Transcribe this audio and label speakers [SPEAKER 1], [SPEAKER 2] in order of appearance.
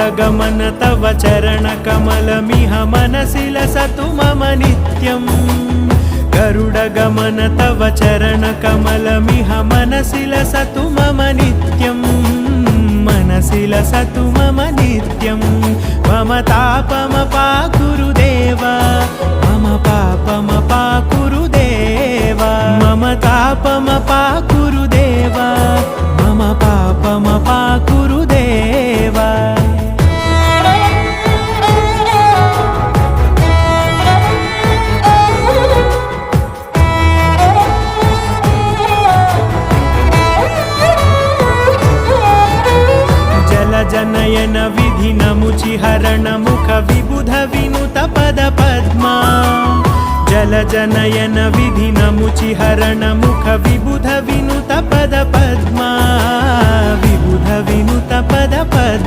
[SPEAKER 1] गरुडगमन तव चरणकमलमिह मनसि लसतु मम नित्यम् गरुडगमन तव चरणकमलमिह मनसि लसतु मम नित्यम् मनसि लसतु मम नित्यम् मम तापमपाकुरुदेव मम पापमपाकुरुदेव मम तापमपाकुरुदेव मम पापमपाकुरुदेव जनयन विधिनमुचिहरण मुख विबुध विनुत पद पद्मा जलजनयन विधिनमुचिहरण मुख विबुध विनुत पद पद्मा विबुध विनुत पद पद्मा।